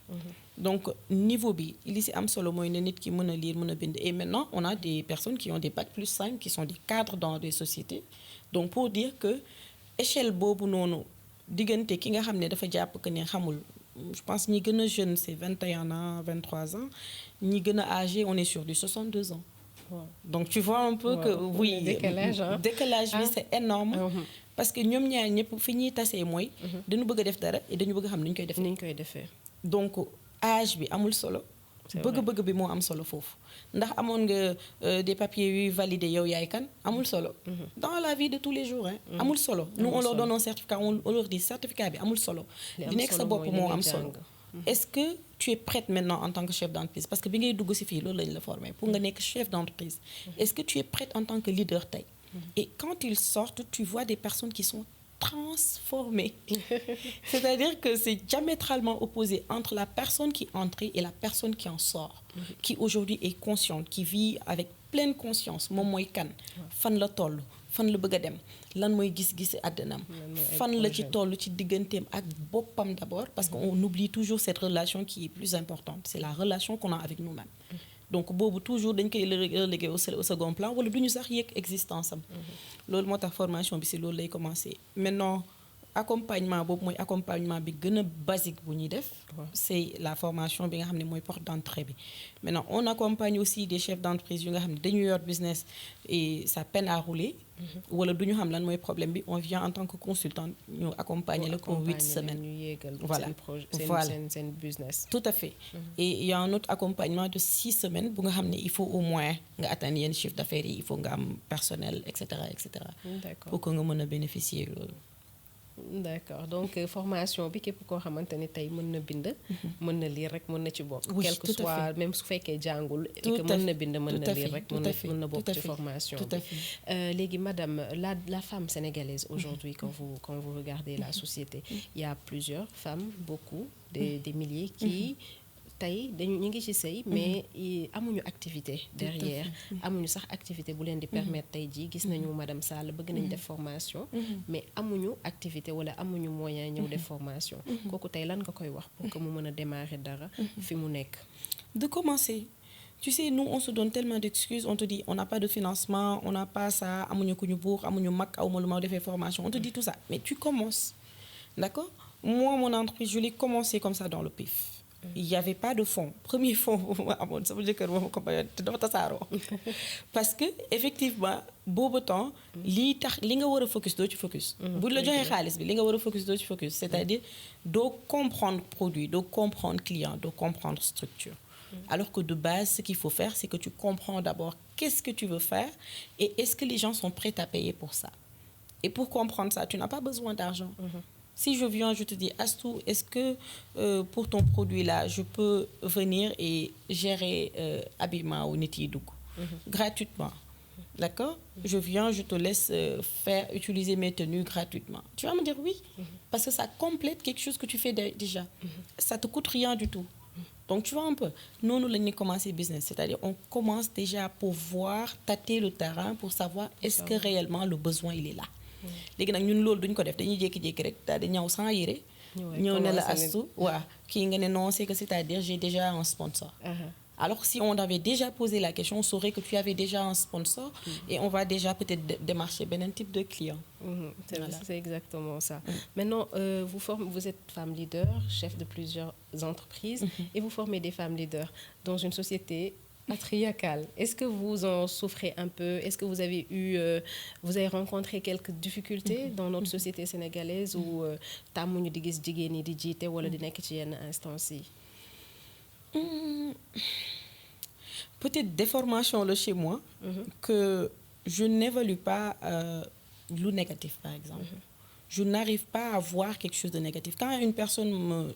Donc niveau bi li ci am solo mooy ne nit ki mën a lire mën a bind et maintenant on a des personnes qui ont des bac plus 5 qui sont des cadres dans des sociétés donc pour dire que échelle boobu noonu diggante ki nga xam ne dafa jàpp que ne xamul je pense ñi gën a jeune c'est 21 ans 23 ans ñi gën a âgé on est sur du 62 ans. Wow. Donc tu vois un peu que oui décalage bi c'est énorme. Parce que ñoom ñaar ñëpp fi ñuy tasee mooy dañu bëgg a def dara et dañu bëgg a xam ni ñu koy defee. Donc âge bi amul solo. bëgg-bëgg bi moo am solo foofu. Ndax amoon nga des papiers yuy valider yow yaay kan amul solo. Dans la vie de tous les jours amul solo. Nous on leur donne un certificat on leur dit certificat bi amul solo. Li nekk sa bopp moo am solo. Est-ce que tu es prête maintenant en tant que chef d'entreprise parce que bi ngay dugg ci fii loolu lañ la former pour nga nekk chef d'entreprise. Est-ce que tu es prête en tant que leader tey? Et quand ils sortent tu vois des personnes qui sont transformée. C'est-à-dire que c'est diamétralement opposé entre la personne qui entre et la personne qui en sort, qui aujourd'hui est consciente, qui vit avec pleine conscience moom mooy kan fan la toll fan la bëgg a dem lan mooy gis-gisi àddinaam fan la ci toll ci digganteem ak boppam d'abord parce qu'on oublie toujours cette relation qui est plus importante c'est la relation qu'on a avec nous-mêmes. Donc boobu toujours dañ koy reléguer au second plan wala duñu sax yëg existence am. Loolu moo tax formation bi ci loolu lay commencer. Maintenant accompagnement boobu mooy accompagnement bi gën a basique bu ñuy def. C'est la formation bi nga xam ne mooy porte d'entrée bi. Maintenant on accompagne aussi des chefs d'entreprise yu nga xam ne dañu yor business et ça peine à rouler. wala du ñu xam lan mooy problème bi on vient en tant que consultant ñu accompagner la pour 8 semaines. Voilà seen business. Tout à fait. Et il y a un autre accompagnement de 6 semaines bu nga xam ne il faut au moins nga atteindre yenn chiffre d'affaires yi il faut nga am personnel et cetera et cetera. D'accord. pour que nga mën a bénéficier loolu. D'accord donc formation bi képp koo xamante ni tey mën na bind. mën na lire rek mën na ci bokk. Oui, quel que soit même su fekkee jàngul. et que Tout à mën na fait. bind mën Tout na à lire fait. rek Tout mën à na fait. mën na bokk Tout à ci fait. formation Tout bi. à fait. Léegi madame la femme sénégalaise aujourd'hui quand vous regardez la société il y a plusieurs femmes beaucoup des milliers qui tey ñu ngi ci sëy mais amuñu activité derrière amuñu sax activité bu leen di permettre tey jii gis nañu madame Sall bëgg nañ def formation mais amuñu activité wala amuñu moyen ñëw def formation kooku tey lan nga koy wax pour que mu mën a démarrer dara fi mu nekk. De commencer. Tu sais, nous, on se donne tellement d'excuses. On te dit, on n'a pas de financement, on n'a pas ça, amuñu ku ñu buur, amuñu mag, amuñu lu ma defee formation. On te dit tout ça. Mais tu commences. D'accord? Moi, mon entreprise, je l'ai commencé comme ça dans le pif. Il n'y avait pas de fonds. Premier fonds, ça veut dire que parce que effectivement, boobu temps, li nga war a focus doo ci focus. bu la joxee xaalis bi li nga war a focus doo ci focus. C'est-à-dire doo comprendre produit, doo comprendre client, doo comprendre structure. Alors que de base, ce qu'il faut faire, c'est que tu comprends d'abord qu'est-ce que tu veux faire et est-ce que les gens sont prêts à payer pour ça. Et pour comprendre ça, tu n'as pas besoin d'argent. Si je viens, je te dis, Astou, est-ce que pour ton produit-là, je peux venir et gérer habillement au Nitidouk gratuitement? D'accord? Je viens, je te laisse utiliser mes tenues gratuitement. Tu vas me dire oui, parce que ça complète quelque chose que tu fais déjà. Ça te coûte rien du tout. Donc, tu vois un peu, nous avons commencé le business, c'est-à-dire on commence déjà à pouvoir tâter le terrain pour savoir est-ce que réellement le besoin il est là. léegi nag ñun loolu duñ ko def dañuy jékki-jékki rek daal di ñaw sans yére ñëw ne la Astou waaw kii nga ne non c'est que c'est-à-dire j'ai déjà un sponsor. Alors si on avait déjà posé la question on saurait que tu avais déjà un sponsor et on va déjà peut-être démarcher beneen type de client. C'est exactement ça. Maintenant vous êtes femme leader, chef de plusieurs entreprises et vous formez des femmes leaders dans une société patriarcale. Est-ce que vous en souffrez un peu? Est-ce que vous avez rencontré quelques difficultés dans notre société sénégalaise où tàmmuñu di gis jigéen ñi di jiite wala di nekk ci yenn instances yi? Peut-être des formations là chez moi que je n'évalue pas le négatif par exemple. Je n'arrive pas à voir quelque chose de négatif. Quand une personne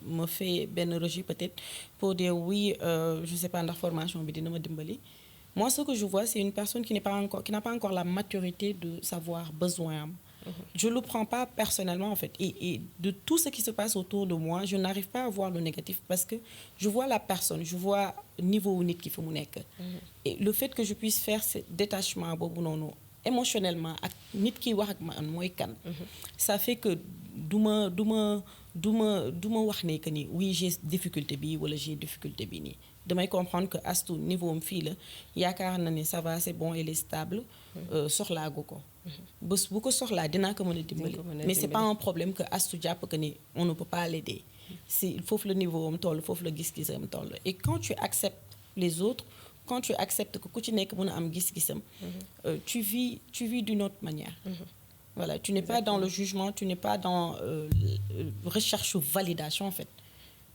me fait ben rejet peut-être pour dire oui, je sais pas, dans la formation, moi ce que je vois c'est une personne qui n'a pas encore la maturité de savoir besoin. Je le prends pas personnellement en fait. Et de tout ce qui se passe autour de moi, je n'arrive pas à voir le négatif parce que je vois la personne, je vois niveau nit qui fait mon nek. Et le fait que je puisse faire ce détachement non émotionnellement ak nit ki wax ak man mooy kan ça fait que duma wax ne que ni oui j'ai difficulté bi wala j'ai difficulté bi nii damay comprendre que Astou niveau am fii la yaakaar na ne ça va c'est bon elle est stable soxlaagu ko bés bu ko soxlaa dinaa ko mën a dimbali mais c'est pas un problème que Astou jàpp que ni on ne peut pas l'aider si foofu la niveau am toll foofu la gis-gisam toll et quand tu acceptes les autres quand tu acceptes que ku ci nekk mën a am gis-gisam tu vis d'une autre manière. Voilà, tu n'es pas dans le jugement, tu n'es pas dans recherche ou validation en fait.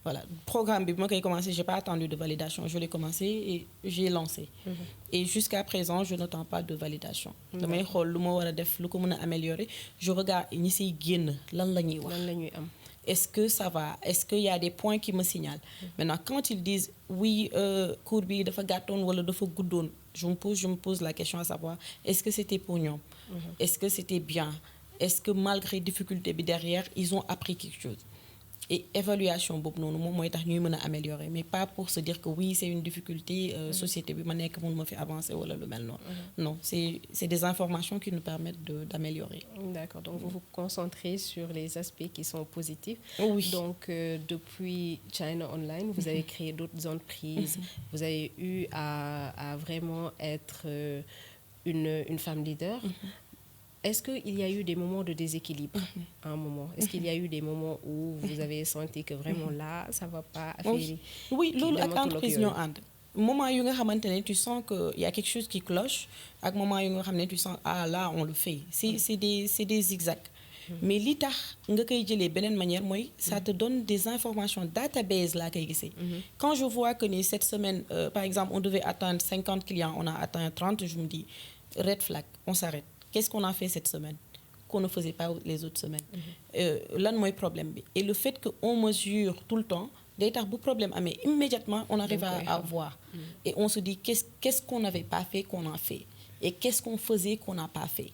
Voilà, le programme bi ma koy commencé, j'ai pas attendu de validation, je l'ai commencé et j'ai lancé. Et jusqu'à présent, je n'attends pas de validation. Damay xool lu ma war a def lu ko mën a améliorer, je regarde ñi siy génn lan la ñuy wax. Lan la ñuy am. Est-ce que ça va? Est-ce qu'il y a des points qui me signalent? Maintenant, quand ils disent oui, cours bi dafa gàttoon wala dafa guddoon, je me pose la question à savoir est-ce que c'était pour ñoom? Est-ce que c'était bien? Est-ce que malgré difficulté bi derrière, ils ont appris quelque chose? Et évaluation boobu noonu moom mooy tax ñuy mën a améliorer mais pas pour se dire que oui c'est une difficulté société bi ma nekk mun ma fi avancer wala lu mel noonu. Non, c'est des informations qui nous permettent d'améliorer. D'accord, donc vous vous concentrez sur les aspects qui sont positifs. Oui. Donc depuis China Online, vous avez créé d'autres entreprises, vous avez eu à vraiment être une femme leader. est-ce qu'il y a eu des moments de déséquilibre à un moment? Est-ce qu'il y a eu des moments où vous avez senti que vraiment là, ça va pas affaire oui, loolu ak entreprise ñoo ànd. Moment yu nga xamante ne tu sens que y a quelque chose qui cloche ak moment yu nga xam ne tu sens ah là on le fait. C'est des zigzags. Mais li tax nga koy jëlee beneen manière mooy ça te donne des informations database laa koy gisee. Quand je vois que ni cette semaine par exemple on devait atteindre 50 clients, on a atteint 30, je me dis red flag, on s'arrête. Qu'est-ce qu'on a fait cette semaine qu'on ne faisait pas les autres semaines? Lan mooy problème bi. Et le fait que on mesure tout le temps day tax bu problème amee immédiatement on arrive à voir. Et on se dit qu'est-ce qu'on n'avait pas fait qu'on a fait, et qu'est-ce qu'on faisait qu'on n'a pas fait.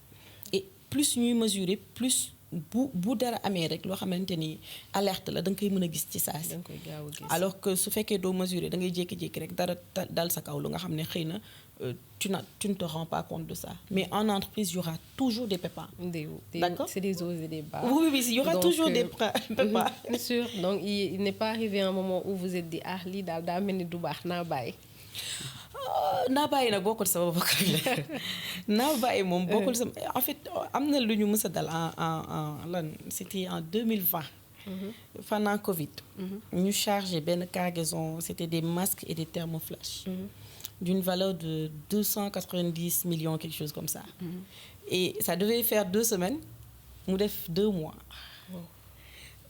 Et plus ñuy mesurer plus bu dara amee rek loo xamante ni alerte la da nga koy mën a gis ci saa si. Alors que su fekkee doo mesurer da ngay jékki-jékki rek dara dal sa kaw lu nga xam ne xëy na tu ne te rends pas compte de ça. Mais en entreprise, il y aura toujours des pépins. D'accord? C'est des hauts et des bas. Oui, il y aura toujours des pépins. Bien sûr. Donc, il n'est pas arrivé un moment où vous êtes dit, ah, li dal da melni du baax na bay. Naa bàyyi nag bokkul sama bokk naa bàyyi moom bokkul sama en fait am na lu ñu mës a dal en lan c'était en 2020 pendant Covid ñu chargé benn cargaison, c'était des masques et des thermoflash d'une valeur de 290 millions, quelque chose comme ça. Et ça devait faire 2 semaines, mu def 2 mois.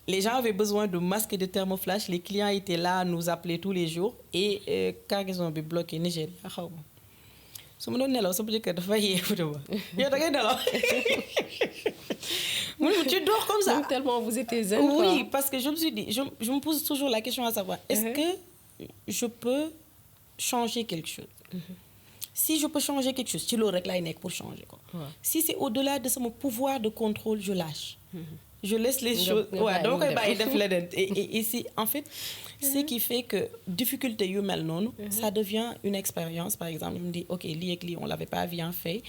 Les gens avaient besoin de masques et de thermoflash. Les clients étaient là, nous appelaient tous les jours. Et cargaison bi bloqué Nigeria xaw ma su ma doon nelaw sama jëkkër dafa yeewu de ma yow da ngay nelaw tu dors comme ça. Donc tellement vous étiez zen. Oui, parce que je me suis dit, je me pose toujours la question à savoir, est-ce que je peux changer quelque chose? Si je peux changer quelque chose, ci loolu rek laay nekk pour changer ko. Si c'est au-delà de mon pouvoir de contrôle, je lâche. Je laisse les choses. Ouais, dama koy bàyyi def leneen. Et si en fait, ce qui fait que difficulté yu mel noonu, ça devient une expérience. Par exemple, je me dis ok lii ak lii on l'avait pas bien fait.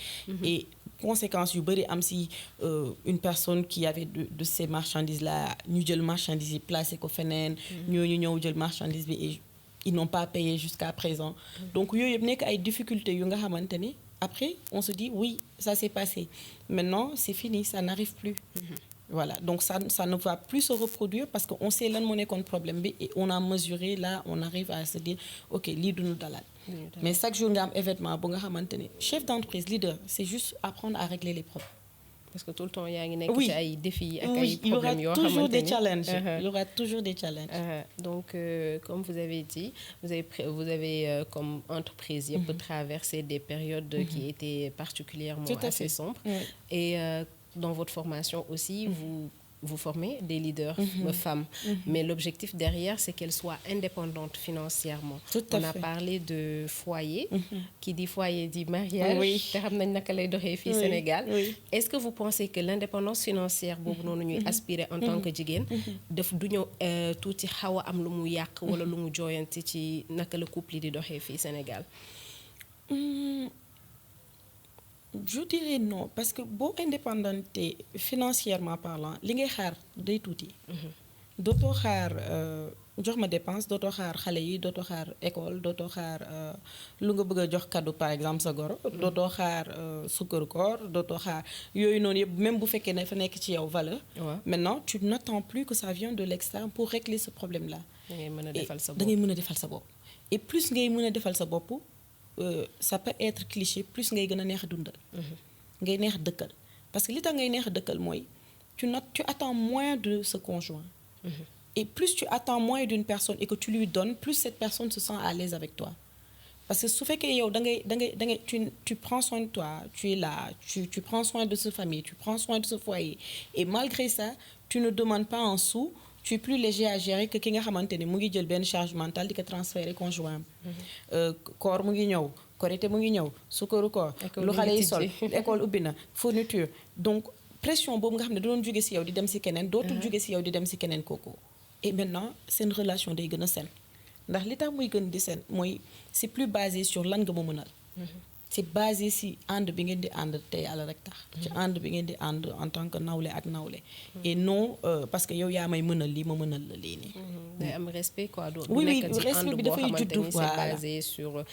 Et conséquences yu bëri am si une personne qui avait de ces marchandises là ñu jël marchandises yi placé ko feneen. ñooñu ñëw jël marchandise bi et ils n'ont pas payé jusqu'à présent. Donc yooyu yëpp nekk ay difficultés yu nga xamante ni après on se dit oui ça s'est passé. Maintenant c'est fini, ça n'arrive plus. Voilà, donc ça ne va plus se reproduire parce qu'on sait lan moo nekkoon problème bi et on a mesuré, là on arrive à se dire ok lii du ñu dalaat. Mais chaque jour nga am événement bu nga xamante ni chef d'entreprise, leader, c'est juste apprendre à régler les problèmes. Parce que tout le temps yaa ngi nekk ci ay défis ak ay problèmes yoo xamante ni il y aura toujours des challenges. Il y aura toujours des challenges. Donc comme vous avez dit, vous avez comme entreprise yëpp traversé des périodes qui étaient particulièrement assez sombres. Et dans votre formation aussi, vous formez des leaders femmes. Mais l'objectif derrière, c'est qu'elles soient indépendantes financièrement. On a parlé de foyer. Qui dit foyer dit mariage. Te xam nañ naka lay doxee fii Sénégal. Est-ce que vous pensez que l'indépendance financière boobu noonu ñuy aspirer en tant que jigéen daf du ñëw tuuti xaw a am lu mu yàq wala lu mu jooyanti ci naka la couple yi di doxee fii Sénégal? Je dirais non, parce que boo indépendante financièrement parlant li ngay xaar day tuuti. Dootoo xaar jox ma dépense, dootoo xaar xale yi, dootoo xaar école, dootoo xaar lu nga bëgg a jox cadeau par exemple sa goro, dootoo xaar sukkaru koor, dootoo xaar yooyu noonu yëpp même bu fekkee ne fa nekk ci yow valeur. Maintenant tu n'attends plus que ça vienne de l'extérieur pour régler ce problème-là. Da ngay mën a defal sa bopp. Da ngay mën a defal sa bopp. Et plus ngay mën a defal sa bopp. Ça peut être cliché, plus ngay gën a neex a dundal. Ngay neex a dëkkal. Parce que li tax ngay neex a dëkkal mooy tu attends moins de ce conjoint. Et plus tu attends moins d'une personne et que tu lui donnes, plus cette personne se sent à l'aise avec toi. Parce que su fekkee yow tu prends soin de toi, tu es là, tu prends soin de sa famille, tu prends soin de ce foyer. Et malgré ça, tu ne demandes pas un sou. Tu es plus léger à gérer que ki nga xamante ne mu ngi jël benn charge mentale di ko transférer conjoint. Koor mu ngi ñëw, korité mu ngi ñëw, sukkaru koor, lu xale yi sol, école ubbi na, fourniture. Donc pression boobu nga xam ne doon jóge ci yow di dem ci keneen, dootul jóge ci yow di dem ci keneen kooku. Et maintenant seen relation day gën a saine. Ndax li tax muy gën di saine mooy c'est plus basé sur lan nga ma mënal. C'est basé si ànd bi ngeen di ànd te yàlla rek tax. ci ànd bi ngeen di ànd en tant que nawle ak nawle. Et non parce que yow yaa may mënal lii ma mënal la lii nii. day am respect quoi. Oui, respect bi dafay juddu c'est basé sur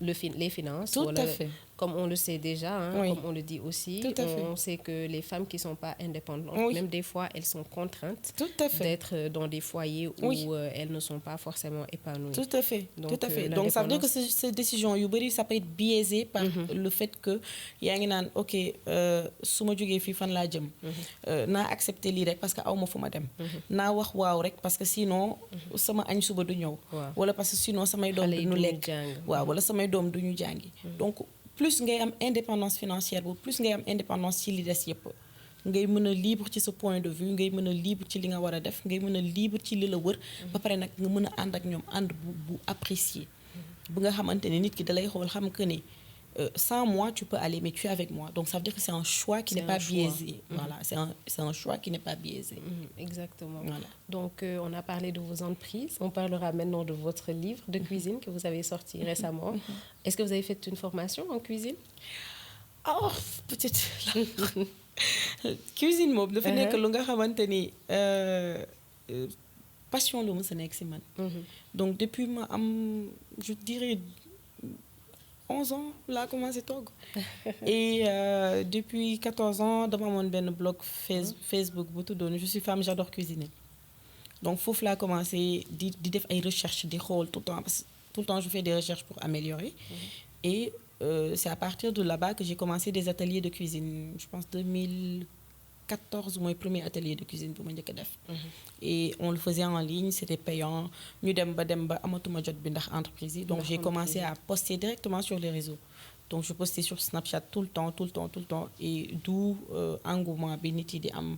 les finances. Tout à fait. comme on le sait déjà, hein, Oui. comme on le dit aussi, Tout à fait. on sait que les femmes qui ne sont pas indépendantes, Oui. même des fois, elles sont contraintes Tout à fait. d'être dans des foyers où Oui. Elles ne sont pas forcément épanouies. Tout à fait. Donc, Tout à fait. Donc, ça veut dire que l'indépendance- ces décisions, yu bari, ça peut être biaisé par le fait que yaa ngi naan ok su ma jógee fii fan laa jëm. Naa accepter lii rek parce que aw ma fu ma dem. Naa wax waaw rek parce que sinon sama añ suba du ñëw. Waaw. Wala parce que sinon samay doom Xale yi duñu duñu lekk. jàng. Waaw wala samay doom duñu jàngi. Donc plus ngay am indépendance financière boobu plus ngay am indépendance ci li des yëpp. ngay mën a libre ci sa point de vue ngay mën a libre ci li nga war a def ngay mën a libre ci li la wër. ba pare nag nga mën a ànd ak ñoom ànd bu apprécier. bu nga xamante ne nit ki dalay xool xam que ni sans moi tu peux aller mais tu es avec moi donc ça veut dire que c'est un choix qui C'est n'est pas un choix. biaisé. Voilà, c'est un choix qui n'est pas biaisé. Exactement. Voilà. Donc, on a parlé de vos entreprises. On parlera maintenant de votre livre de cuisine que vous avez sorti récemment. Est-ce que vous avez fait une formation en cuisine? Oh, peut-être cuisine moom dafa nekk lu nga xamante ni passion la mës a nekk si man. Donc depuis ma am je dirais 11 ans laa commencé togg. Et depuis 14 ans dama amoon benn blog Facebook bu tuddoon je suis femme j'adore cuisiner. Donc foofu laa commencé di def ay recherches di xool tout le temps parce que tout le temps je fais des recherches pour améliorer. Et c'est à partir de là-bas que j'ai commencé des ateliers de cuisine. Je pense 2014 mooy premier atelier de cuisine bu ma njëkk a def. Et on le faisait en ligne, c'était payant. Ñu dem ba amatuma jot bi ndax entreprise yi. Donc j'ai commencé à poster directement sur les réseaux. Donc je postais sur Snapchat tout le temps. Et d'où engouement bi nit yi di am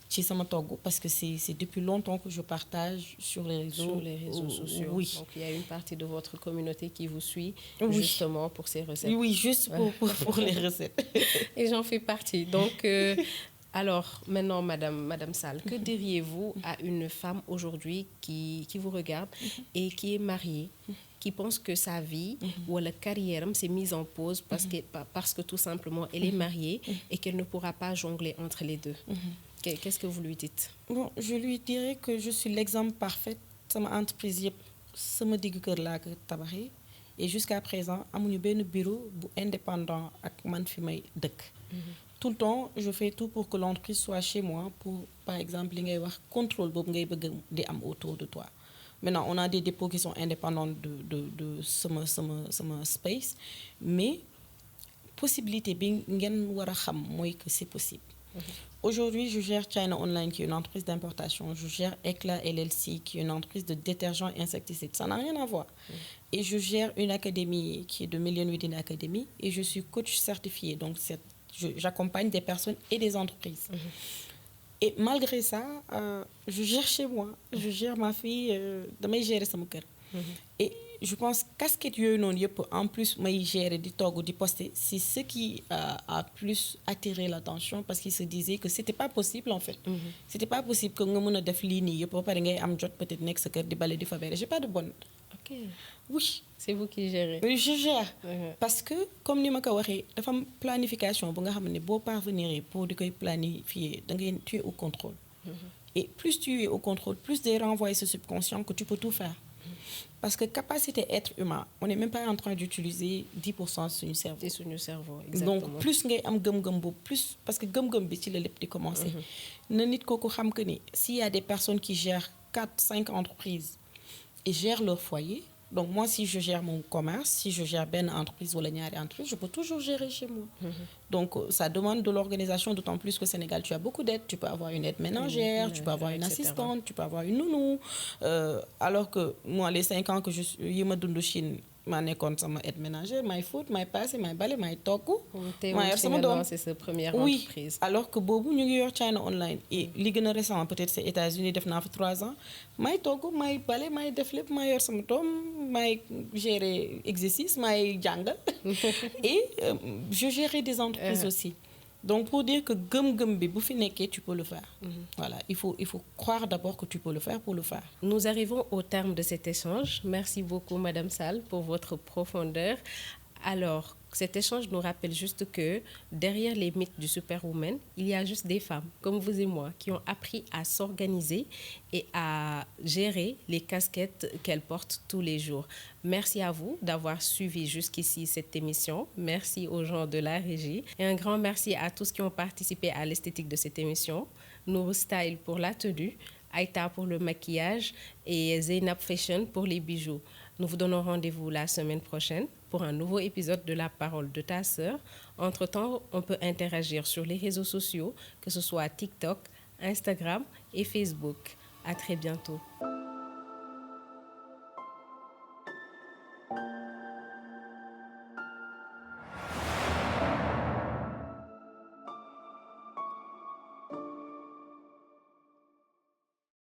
ci sama togg parce que c'est depuis longtemps que je partage sur les réseaux. Sur les réseaux sociaux. Oui. Donc, il y a une partie de votre communauté qui vous suit Oui. justement pour ces recettes. Oui, juste pour les recettes. Et j'en fais partie. Donc, alors, maintenant, Madame Sall, que diriez-vous à une femme aujourd'hui qui vous regarde et qui est mariée, qui pense que sa vie ou la carrière s'est mise en pause parce que tout simplement, elle est mariée et qu'elle ne pourra pas jongler entre les deux? Qu'est-ce que vous lui dites? Bon, je lui dirais que je suis l'exemple parfait. Sama entreprise yëpp sama diggu kër laa ko tabaxee et jusqu'à présent amuñu benn bureau bu indépendant ak man fi may dëkk. Tout le temps je fais tout pour que l'entreprise soit chez moi pour par exemple li ngay wax contrôle boobu ngay bëgg di am autour de toi. Maintenant on a des dépôts qui sont indépendants de sama space mais possibilité bi ngeen war a xam mooy que c'est possible. Aujourd'hui, je gère China Online, qui est une entreprise d'importation. Je gère Eclat LLC, qui est une entreprise de détergents et insecticides. Ça n'a rien à voir. Et je gère une académie qui est de Million Within Academy. Et je suis coach certifié. Donc, j'accompagne des personnes et des entreprises. Et malgré ça, je gère chez moi. Je gère ma fille. Damay gérer sama kër. Et je pense casquette yooyu noonu yëpp en plus may gérer di togg di poster c'est ce qui a plus attiré l'attention parce qu'il se disait que c'était pas possible en fait. C'était pas possible que nga mën a def lii nii yëpp ba pare ngay am jot peut-être nekk sa kër di bale di fa bere j'ai pas de bonne. Ok. Oui. C'est vous qui gérez. Oui, je gère. Parce que comme ni ma ko waxee dafa am planification bu nga xam ne boo parvenir pour di koy planifier da ngay tu es au contrôle. Et plus tu es au contrôle plus day renvoyer ce subconscient que tu peux tout faire. Parce que capacité être humain, on n'est même pas en train d'utiliser 10% sur le cerveau. C'est sur le cerveau, exactement. Donc, plus ngay am gëm-gëm boobu, plus parce que gëm-gëm bi ci la lépp di commencer. Na nit kooku xam que ni s'il y a des personnes qui gèrent 4-5 entreprises et gèrent leur foyer, donc moi si je gère mon commerce, si je gère benn entreprise wala ñaari entreprise, je peux toujours gérer chez moi. Donc ça demande de l'organisation, d'autant plus qu'au Sénégal tu as beaucoup d'aides, tu peux avoir une aide ménagère, tu peux avoir une assistante, tu peux avoir une nounou. Alors que moi les 5 ans que yi ma dund Chine maa nekkoon sama aide ménagère may fóot may paase may bale may togg. maa yor sama doom c'est sa première entreprise. Oui, alors que boobu ñu ngi yor China Online et li gën a récent peut-être c'est États-Unis def naa fa 3 ans may togg may bale may def lépp may yor sama doom may gérer exercice may jàngal et je gérais des entreprises aussi. Donc pour dire que gëm-gëm bi bu fi nekkee tu peux le faire. Voilà, il faut croire d'abord que tu peux le faire pour le faire. Nous arrivons au terme de cet échange. Merci beaucoup Madame Sall pour votre profondeur. Alors, cet échange nous rappelle juste que derrière les mythes du superwoman, il y a juste des femmes comme vous et moi qui ont appris à s'organiser et à gérer les casquettes qu'elles portent tous les jours. Merci à vous d'avoir suivi jusqu'ici cette émission. Merci aux gens de la régie et un grand merci à tous qui ont participé à l'esthétique de cette émission. Nour Style pour la tenue, Aïta pour le maquillage et Zainab Fashion pour les bijoux. Nous vous donnons rendez-vous la semaine prochaine pour un nouveau épisode de La Parole de ta sœur. Entre-temps, on peut interagir sur les réseaux sociaux, que ce soit TikTok, Instagram et Facebook. À très bientôt.